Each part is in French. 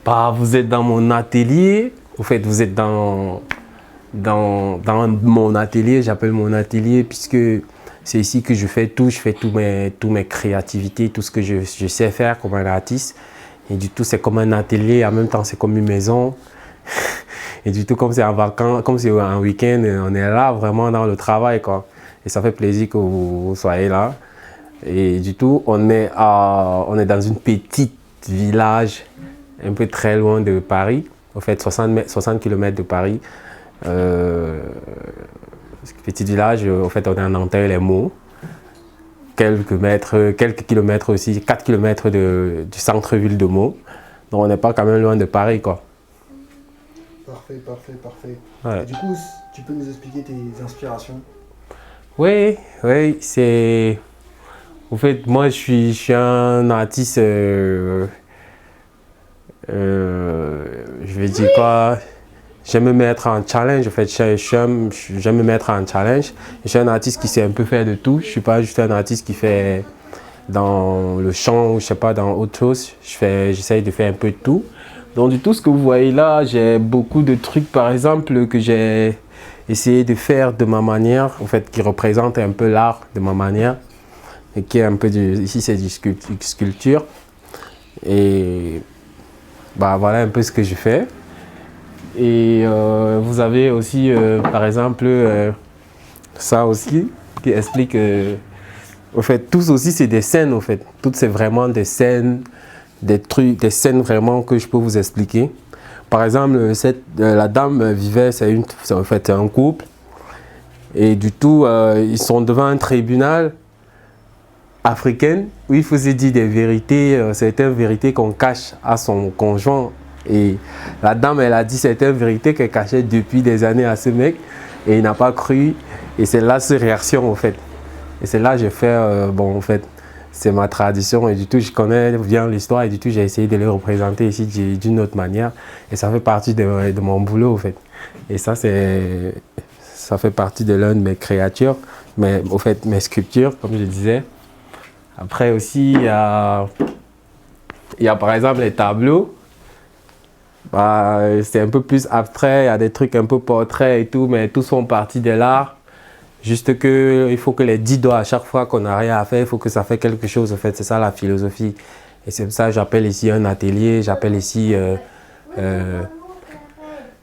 Bah, vous êtes dans mon atelier. En fait, vous êtes dans mon atelier. J'appelle mon atelier puisque c'est ici que je fais tout. Je fais toutes mes créativités, tout ce que je sais faire comme un artiste. Et du tout, c'est comme un atelier. En même temps, c'est comme une maison. Et du tout, comme c'est en vacances, comme c'est un week-end, on est là vraiment dans le travail, quoi. Et ça fait plaisir que vous soyez là. Et du tout, on est dans une petite village, un peu très loin de Paris. En fait, 60 km de Paris. Petit village, en fait, on est en Nanterre-les-Meaux. Quelques kilomètres aussi, 4 km du centre-ville de Meaux. Donc, on n'est pas quand même loin de Paris, quoi. Parfait, parfait, parfait. Ouais. Et du coup, tu peux nous expliquer tes inspirations? Oui, c'est... En fait, moi, je suis un artiste, je vais dire quoi, j'aime me mettre en challenge, en fait, j'aime me mettre en challenge. Je suis un artiste qui sait un peu faire de tout, je ne suis pas juste un artiste qui fait dans le chant ou je sais pas, dans autre chose. J'essaye de faire un peu de tout. Donc, du tout ce que vous voyez là, j'ai beaucoup de trucs, par exemple, que j'ai essayé de faire de ma manière, en fait, qui représentent un peu l'art de ma manière. Et qui est un peu ici c'est du sculpture et bah voilà un peu ce que je fais. Et vous avez aussi par exemple ça aussi qui explique en fait tous aussi c'est des scènes en fait, toutes c'est vraiment des scènes, des scènes vraiment que je peux vous expliquer. Par exemple la dame vivait, c'est en fait un couple et du tout ils sont devant un tribunal africaine, où il faut se dire des vérités, certaines vérités qu'on cache à son conjoint. Et la dame, elle a dit certaines vérités qu'elle cachait depuis des années à ce mec, et il n'a pas cru. Et c'est là sa réaction, en fait. Et c'est là que j'ai fait, bon, en fait, c'est ma tradition, et du tout, je connais bien l'histoire, et du tout, j'ai essayé de le représenter ici d'une autre manière. Et ça fait partie de mon boulot, en fait. Et ça fait partie de l'une de mes créatures, mais au fait, mes sculptures, comme je disais. Après aussi, il y a par exemple les tableaux. Bah, c'est un peu plus abstrait, il y a des trucs un peu portraits et tout, mais tous font partie de l'art. Juste qu'il faut que les 10 doigts, à chaque fois qu'on n'a rien à faire, il faut que ça fait quelque chose. En fait, c'est ça la philosophie. Et c'est pour ça que j'appelle ici un atelier, j'appelle ici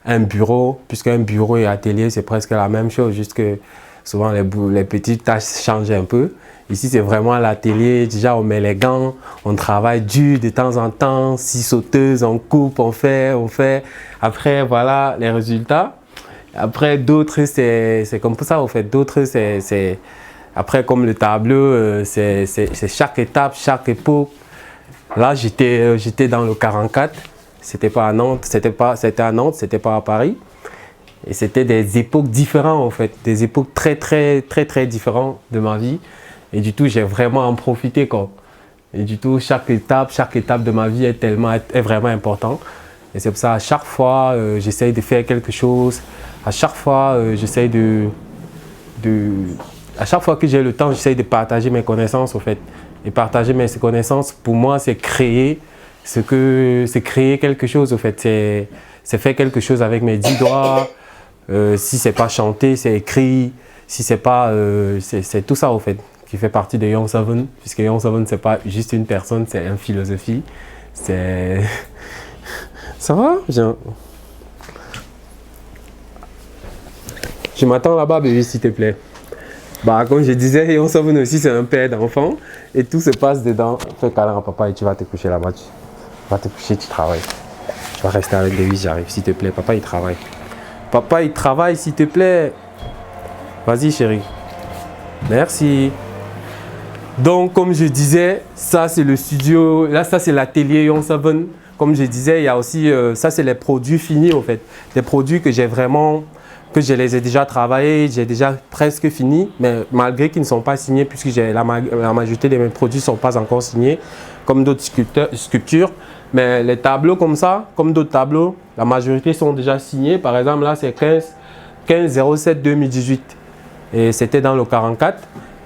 un bureau, puisqu'un bureau et atelier, c'est presque la même chose, juste que souvent les petites tâches changent un peu. Ici, c'est vraiment l'atelier. Déjà, on met les gants, on travaille dur de temps en temps, scie sauteuse, on coupe, on fait. Après, voilà les résultats. Après, d'autres, c'est comme ça, en fait. D'autres, après, comme le tableau, c'est chaque étape, chaque époque. Là, j'étais dans le 44. C'était pas à Nantes, c'était à Nantes, c'était pas à Paris. Et c'était des époques différentes, en fait. Des époques très, très, très, très différentes de ma vie. Et du tout, j'ai vraiment en profité, quoi. Et du tout, chaque étape de ma vie est vraiment importante. Et c'est pour ça, à chaque fois, j'essaye de faire quelque chose. À chaque fois, à chaque fois que j'ai le temps, j'essaye de partager mes connaissances, en fait. Et partager mes connaissances, pour moi, c'est créer quelque chose, en fait. C'est faire quelque chose avec mes 10 doigts. Si c'est pas chanter, c'est écrit. Si c'est pas, c'est tout ça, en fait, qui fait partie de Young Seven, puisque Young Seven, c'est pas juste une personne, c'est une philosophie. C'est... Ça va? Je m'attends là-bas, bébé, s'il te plaît. Bah, comme je disais, Young Seven aussi, c'est un père d'enfant, et tout se passe dedans. Fais câlin à papa et tu vas te coucher là-bas. Tu vas te coucher, tu travailles. Tu vas rester avec lui, j'arrive, s'il te plaît. Papa, il travaille. Papa, il travaille, s'il te plaît. Vas-y, chérie. Merci. Donc, comme je disais, ça c'est le studio, là ça c'est l'atelier Young Seven. Comme je disais, il y a aussi, ça c'est les produits finis en fait. Des produits que je les ai déjà travaillés, j'ai déjà presque fini, mais malgré qu'ils ne sont pas signés, puisque la majorité de mes produits ne sont pas encore signés, comme d'autres sculptures. Mais les tableaux comme ça, comme d'autres tableaux, la majorité sont déjà signés. Par exemple, là c'est 15/07/2018 et c'était dans le 44.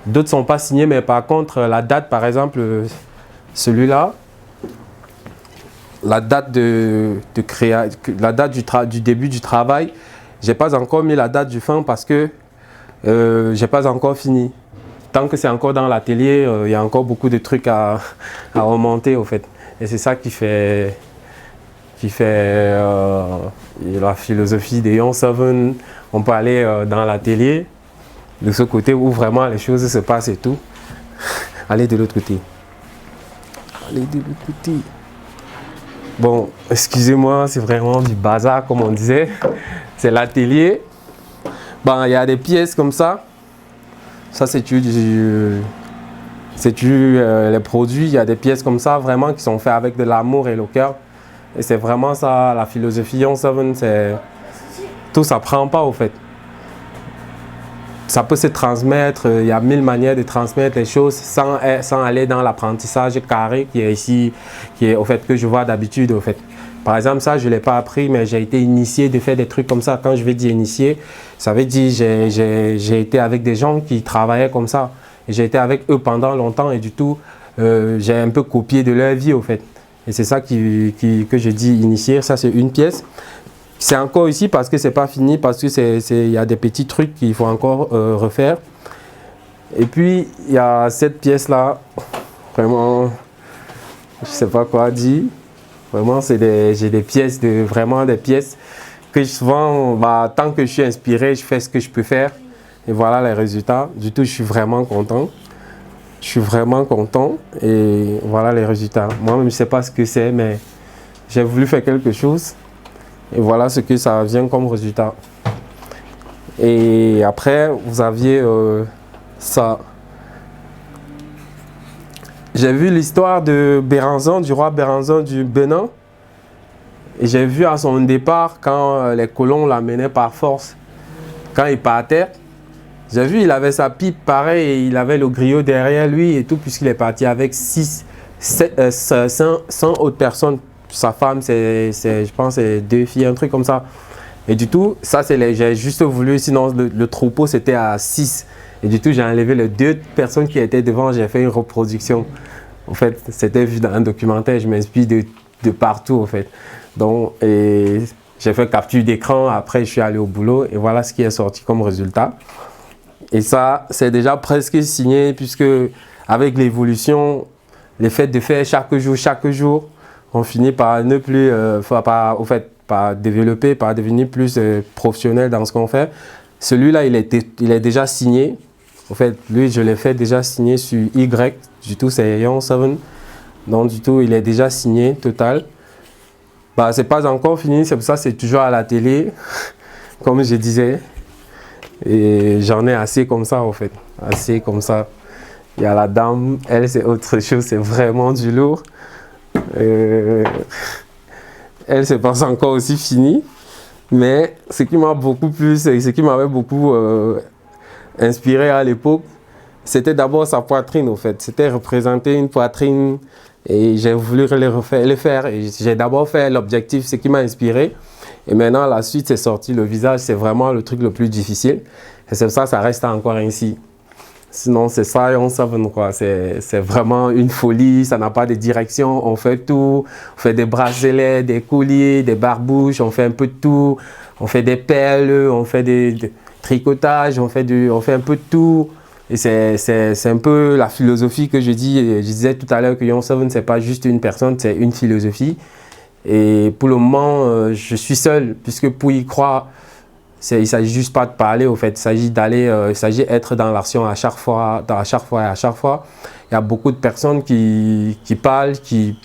D'autres ne sont pas signés, mais par contre, la date, par exemple, celui-là, la date, du début du travail. Je n'ai pas encore mis la date du fin parce que je n'ai pas encore fini. Tant que c'est encore dans l'atelier, il y a encore beaucoup de trucs à remonter au fait. Et c'est ça qui fait la philosophie des Young Seven. On peut aller dans l'atelier, de ce côté où vraiment les choses se passent et tout. Allez de l'autre côté. Allez de l'autre côté. Bon, excusez-moi, c'est vraiment du bazar comme on disait. C'est l'atelier. Bon, il y a des pièces comme ça. Ça, c'est les produits. Il y a des pièces comme ça vraiment qui sont faites avec de l'amour et le cœur. Et c'est vraiment ça, la philosophie Young Seven, c'est tout s'apprend pas au fait. Ça peut se transmettre, il y a 1000 manières de transmettre les choses sans aller dans l'apprentissage carré qui est ici, qui est au fait que je vois d'habitude au fait. Par exemple, ça, je ne l'ai pas appris, mais j'ai été initié de faire des trucs comme ça. Quand je vais dire initié, ça veut dire j'ai été avec des gens qui travaillaient comme ça. Et j'ai été avec eux pendant longtemps et du tout, j'ai un peu copié de leur vie au fait. Et c'est ça que je dis initié. Ça, c'est une pièce. C'est encore ici parce que c'est pas fini, parce que y a des petits trucs qu'il faut encore refaire. Et puis, il y a cette pièce-là. Vraiment, je sais pas quoi dire. Vraiment, j'ai des pièces, vraiment des pièces que souvent, tant que je suis inspiré, je fais ce que je peux faire. Et voilà les résultats. Du tout, je suis vraiment content. Je suis vraiment content et voilà les résultats. Moi-même, je ne sais pas ce que c'est, mais j'ai voulu faire quelque chose. Et voilà ce que ça vient comme résultat. Et après, vous aviez ça. J'ai vu l'histoire de Béranzan, du roi Béranzan du Bénin. Et j'ai vu à son départ, quand les colons l'amenaient par force, quand il partait, j'ai vu, il avait sa pipe pareil, et il avait le griot derrière lui et tout, puisqu'il est parti avec 100 autres personnes. Sa femme, je pense, c'est 2 filles, un truc comme ça. Et du tout, ça, j'ai juste voulu, sinon le troupeau, c'était à 6. Et du tout, j'ai enlevé les 2 personnes qui étaient devant, j'ai fait une reproduction. En fait, c'était vu dans un documentaire, je m'inspire de partout, en fait. Donc, et j'ai fait capture d'écran, après, je suis allé au boulot, et voilà ce qui est sorti comme résultat. Et ça, c'est déjà presque signé, puisque avec l'évolution, le fait de faire chaque jour, on finit par ne plus, par développer, par devenir plus professionnel dans ce qu'on fait. Celui-là, il est déjà signé. En fait, lui, je l'ai fait déjà signé sur Y. Du tout, c'est Young Seven. Donc, du tout, il est déjà signé, total. C'est pas encore fini, c'est pour ça que c'est toujours à la télé, comme je disais. Et j'en ai assez comme ça, en fait. Assez comme ça. Il y a la dame, elle, c'est autre chose, c'est vraiment du lourd. Elle, c'est pas encore aussi fini. Mais ce qui m'a beaucoup plus, ce qui m'avait beaucoup inspiré à l'époque, c'était d'abord sa poitrine, en fait. C'était représenter une poitrine et j'ai voulu le faire. Et j'ai d'abord fait l'objectif, ce qui m'a inspiré. Et maintenant, la suite, c'est sorti. Le visage, c'est vraiment le truc le plus difficile. Et c'est pour ça que ça reste encore ainsi. Sinon, c'est ça, on savait quoi. C'est vraiment une folie, ça n'a pas de direction. On fait tout. On fait des bracelets, des colliers, des barbouches, on fait un peu de tout. On fait des perles, on fait des tricotages, on fait un peu de tout. Et c'est un peu la philosophie que je disais tout à l'heure que Young Seven, ce n'est pas juste une personne, c'est une philosophie. Et pour le moment, je suis seul, puisque pour y croire, il ne s'agit juste pas de parler, au fait. Il s'agit d'être dans l'action à chaque fois, et à chaque fois. Il y a beaucoup de personnes qui parlent, qui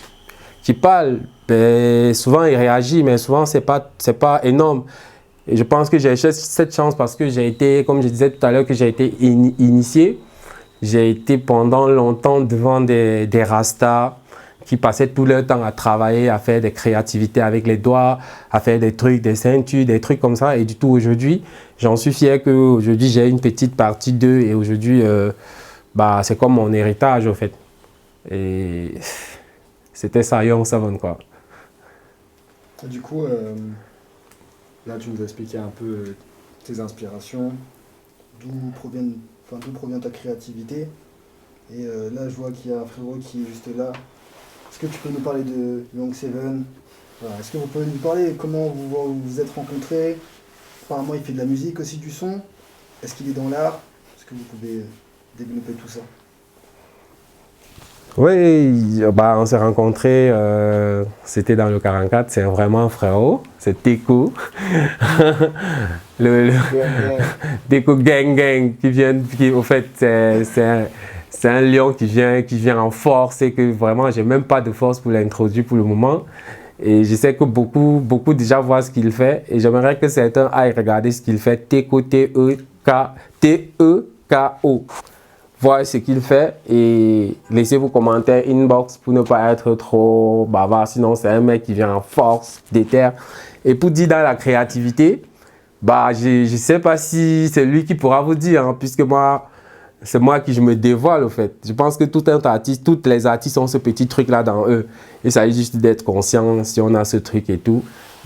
parlent. Ben, souvent, ils réagissent, mais souvent, ce n'est pas énorme. Et je pense que j'ai cette chance parce que j'ai été, comme je disais tout à l'heure, que j'ai été initié. J'ai été pendant longtemps devant des rastas qui passaient tout leur temps à travailler, à faire des créativités avec les doigts, à faire des trucs, des ceintures, des trucs comme ça. Et du tout, aujourd'hui, j'en suis fier qu'aujourd'hui, j'ai une petite partie d'eux. Et aujourd'hui, c'est comme mon héritage, en fait. Et c'était ça, Young Seven, quoi. Et du coup, là, tu nous as expliqué un peu tes inspirations, d'où provient ta créativité. Et là, je vois qu'il y a un frérot qui est juste là. est-ce que tu peux nous parler de Young Seven? Voilà. Est-ce que vous pouvez nous parler comment vous vous êtes rencontrés? Apparemment, il fait de la musique aussi, du son. Est-ce qu'il est dans l'art? Est-ce que vous pouvez développer tout ça? Oui, bah, on s'est rencontrés, c'était dans le 44, c'est vraiment un frérot, c'est Teko. Teko Gang Gang, au fait, c'est un lion qui vient en force et que vraiment, j'ai même pas de force pour l'introduire pour le moment. Et je sais que beaucoup déjà voient ce qu'il fait et j'aimerais que certains aillent regarder ce qu'il fait, Teko, T-E-K-O. Voyez ce qu'il fait et laissez vos commentaires inbox pour ne pas être trop bavard. Sinon, c'est un mec qui vient en force, déter. Et pour dire dans la créativité, bah, je ne sais pas si c'est lui qui pourra vous dire, hein, puisque moi, c'est moi qui je me dévoile au fait. Je pense que tous les artistes ont ce petit truc-là dans eux. Il s'agit juste d'être conscient si on a ce truc et tout.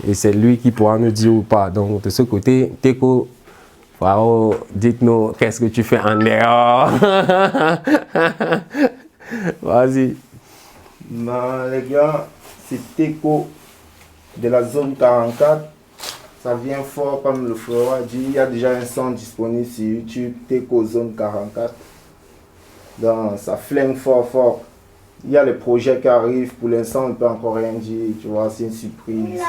Et c'est lui qui pourra nous dire ou pas. Donc, de ce côté, Teko, wow, dites-nous, qu'est-ce que tu fais en dehors? Vas-y. Non, les gars, c'est Teko de la zone 44. Ça vient fort, comme le frère a dit. Il y a déjà un son disponible sur YouTube, Teko Zone 44. Donc, ça flingue fort, fort. Il y a les projets qui arrivent. Pour l'instant, on ne peut encore rien dire. Tu vois, c'est une surprise.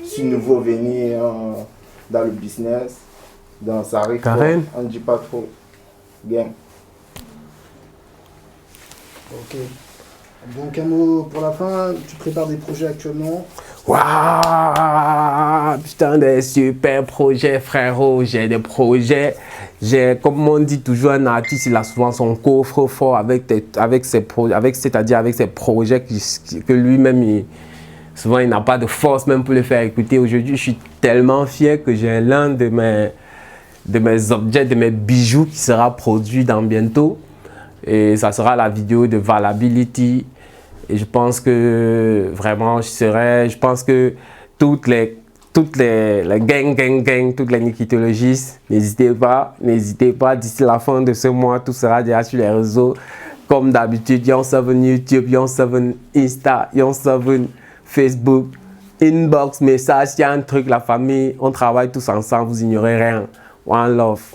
C'est un nouveau venir dans le business. Donc ça arrive Karen. fort, on ne dit pas trop. Bien. Ok. Donc un mot pour la fin, tu prépares des projets actuellement? Waouh, putain, des super projets, frérot. J'ai des projets. Comme on dit toujours, un artiste, il a souvent son coffre fort avec ses projets que lui-même, souvent, il n'a pas de force même pour le faire écouter. Aujourd'hui, je suis tellement fier que j'ai l'un de mes objets, de mes bijoux qui sera produit dans bientôt. Et ça sera la vidéo de Valability. Et je pense que vraiment, je pense que toutes les gang, toutes les nikitologistes, n'hésitez pas, d'ici la fin de ce mois, tout sera déjà sur les réseaux. Comme d'habitude, Young7 YouTube, Young7 Insta, Young7 Facebook, inbox, message, il y a un truc, la famille, on travaille tous ensemble, vous ignorez rien. One love.